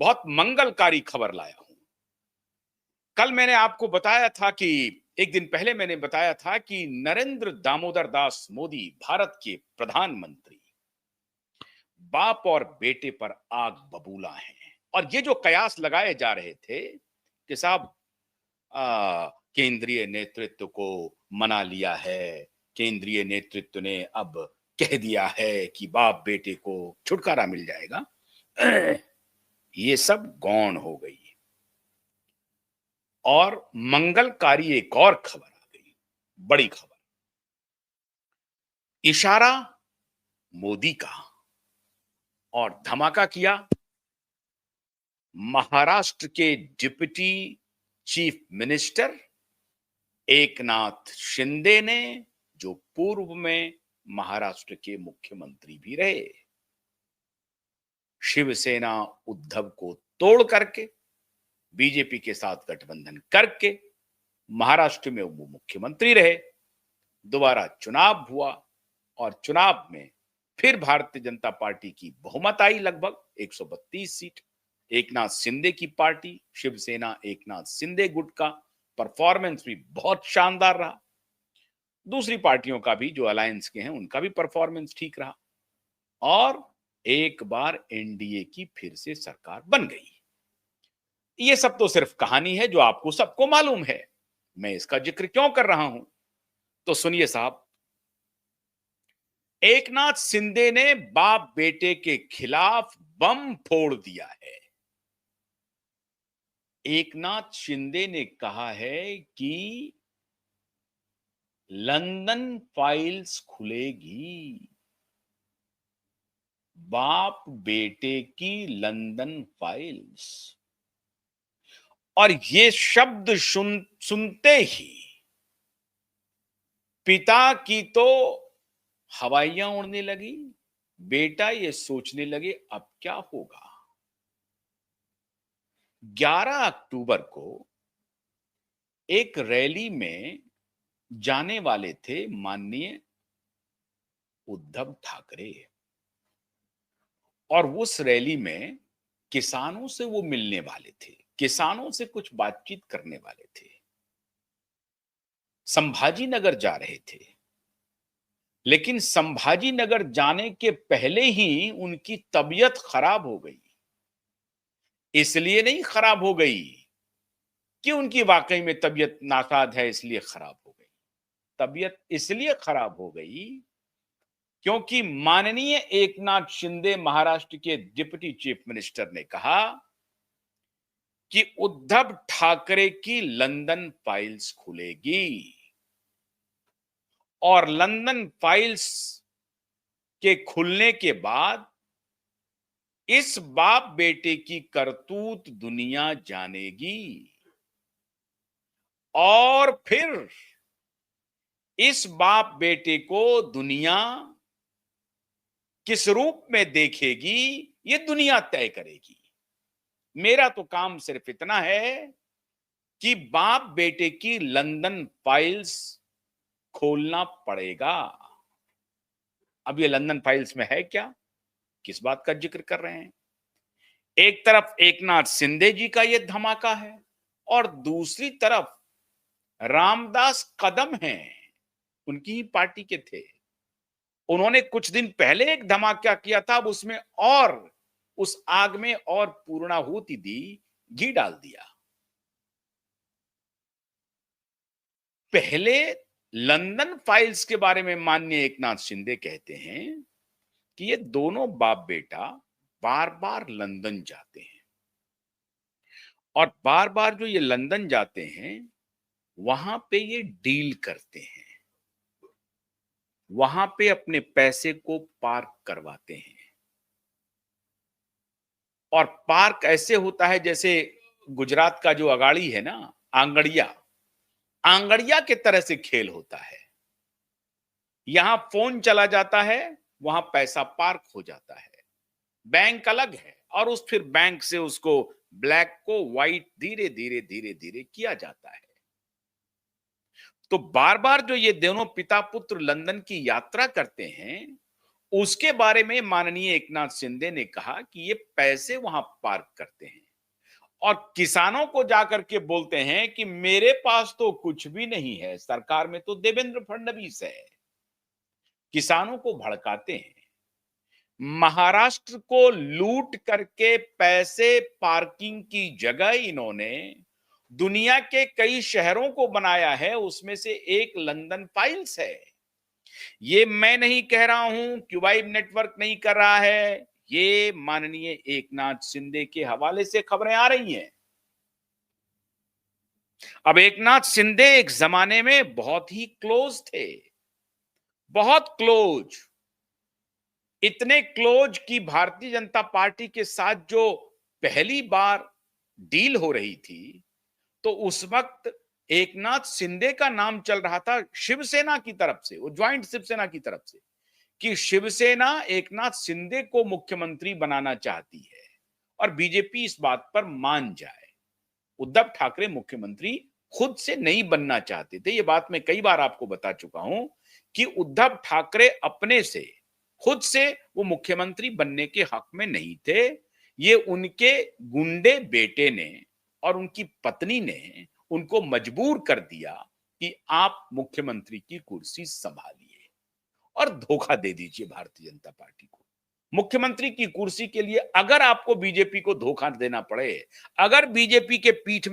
बहुत मंगलकारी खबर लाया हूं। कल मैंने आपको बताया था कि एक दिन पहले मैंने बताया था कि नरेंद्र दामोदर दास मोदी भारत के प्रधानमंत्री बाप और बेटे पर आग बबूला हैं। और ये जो कयास लगाए जा रहे थे कि साहब केंद्रीय नेतृत्व को मना लिया है, केंद्रीय नेतृत्व ने अब कह दिया है कि बाप बेटे को छुटकारा मिल जाएगा, ये सब गौण हो गई। और मंगलकारी एक और खबर आ गई, बड़ी खबर। इशारा मोदी का और धमाका किया महाराष्ट्र के deputy chief minister Eknath Shinde ने, जो पूर्व में महाराष्ट्र के मुख्यमंत्री भी रहे। शिवसेना उद्धव को तोड़ करके बीजेपी के साथ गठबंधन करके महाराष्ट्र में वो मुख्यमंत्री रहे। दोबारा चुनाव हुआ और चुनाव में फिर भारतीय जनता पार्टी की बहुमत आई, लगभग 132 सीट। एकनाथ शिंदे की पार्टी शिवसेना एकनाथ शिंदे गुट का परफॉर्मेंस भी बहुत शानदार रहा। दूसरी पार्टियों का भी जो अलायंस के हैं उनका भी परफॉर्मेंस ठीक रहा और एक बार एनडीए की फिर से सरकार बन गई। ये सब तो सिर्फ कहानी है जो आपको सबको मालूम है। मैं इसका जिक्र क्यों कर रहा हूं? तो सुनिए साहब, एकनाथ शिंदे ने बाप बेटे के खिलाफ बम फोड़ दिया है। एकनाथ शिंदे ने कहा है कि लंदन फाइल्स खुलेगी। बाप बेटे की लंदन फाइल्स। और ये शब्द सुनते ही पिता की तो हवाइयां उड़ने लगी। बेटा ये सोचने लगे अब क्या होगा। 11 अक्टूबर को एक रैली में जाने वाले थे माननीय उद्धव ठाकरे और उस रैली में किसानों से वो मिलने वाले थे, किसानों से कुछ बातचीत करने वाले थे। संभाजी नगर जा रहे थे, लेकिन संभाजी नगर जाने के पहले ही उनकी तबीयत खराब हो गई। इसलिए नहीं खराब हो गई कि उनकी वाकई में तबीयत नासाज है इसलिए खराब हो गई। तबीयत इसलिए खराब हो गई क्योंकि माननीय एकनाथ शिंदे महाराष्ट्र के डिप्टी चीफ मिनिस्टर ने कहा कि उद्धव ठाकरे की लंदन फाइल्स खुलेगी और लंदन फाइल्स के खुलने के बाद इस बाप बेटे की करतूत दुनिया जानेगी और फिर इस बाप बेटे को दुनिया किस रूप में देखेगी ये दुनिया तय करेगी। मेरा तो काम सिर्फ इतना है कि बाप बेटे की लंदन फाइल्स खोलना पड़ेगा। अब ये लंदन फाइल्स में है क्या, किस बात का जिक्र कर रहे हैं? एक तरफ एकनाथ शिंदे जी का ये धमाका है और दूसरी तरफ रामदास कदम हैं, उनकी ही पार्टी के थे। उन्होंने कुछ दिन पहले एक धमाका किया था, अब उसमें और उस आग में और पूर्णाहुति दी, घी डाल दिया। पहले लंदन फाइल्स के बारे में माननीय एकनाथ शिंदे कहते हैं कि ये दोनों बाप बेटा बार बार लंदन जाते हैं और बार बार जो ये लंदन जाते हैं वहां पे ये डील करते हैं, वहां पे अपने पैसे को पार्क करवाते हैं। और पार्क ऐसे होता है जैसे गुजरात का जो अगाड़ी है ना, आंगड़िया, आंगड़िया के तरह से खेल होता है। यहां फोन चला जाता है, वहां पैसा पार्क हो जाता है। बैंक अलग है और उस फिर बैंक से उसको ब्लैक को व्हाइट धीरे धीरे धीरे धीरे किया जाता है। तो बार बार जो ये दोनों पिता पुत्र लंदन की यात्रा करते हैं उसके बारे में माननीय एकनाथ शिंदे ने कहा कि ये पैसे वहां पार्क करते हैं और किसानों को जाकर के बोलते हैं कि मेरे पास तो कुछ भी नहीं है, सरकार में तो देवेंद्र फडणवीस है। किसानों को भड़काते हैं। महाराष्ट्र को लूट करके पैसे पार्किंग की जगह इन्होंने दुनिया के कई शहरों को बनाया है, उसमें से एक लंदन फाइल्स है। ये मैं नहीं कह रहा हूं, क्यूबाइब नेटवर्क नहीं कर रहा है, ये माननीय एकनाथ शिंदे के हवाले से खबरें आ रही हैं। अब एकनाथ शिंदे एक जमाने में बहुत ही क्लोज थे, बहुत क्लोज, इतने क्लोज कि भारतीय जनता पार्टी के साथ जो पहली बार डील हो रही थी, तो उस वक्त एकनाथ शिंदे का नाम चल रहा था शिवसेना की तरफ से, वो ज्वाइंट शिवसेना की तरफ से, कि शिवसेना एकनाथ शिंदे को मुख्यमंत्री बनाना चाहती है और बीजेपी इस बात पर मान जाए। उद्धव ठाकरे मुख्यमंत्री खुद से नहीं बनना चाहते थे। ये बात मैं कई बार आपको बता चुका हूं कि उद्धव ठाकरे अपने से खुद से वो मुख्यमंत्री बनने के हक में नहीं थे। ये उनके गुंडे बेटे ने और उनकी पत्नी ने उनको मजबूर कर दिया कि आप मुख्यमंत्री की कुर्सी संभालिए और धोखा दे दीजिए भारतीय जनता पार्टी को। मुख्यमंत्री की कुर्सी के लिए अगर आपको बीजेपी को धोखा देना पड़े, अगर बीजेपी के पीठ में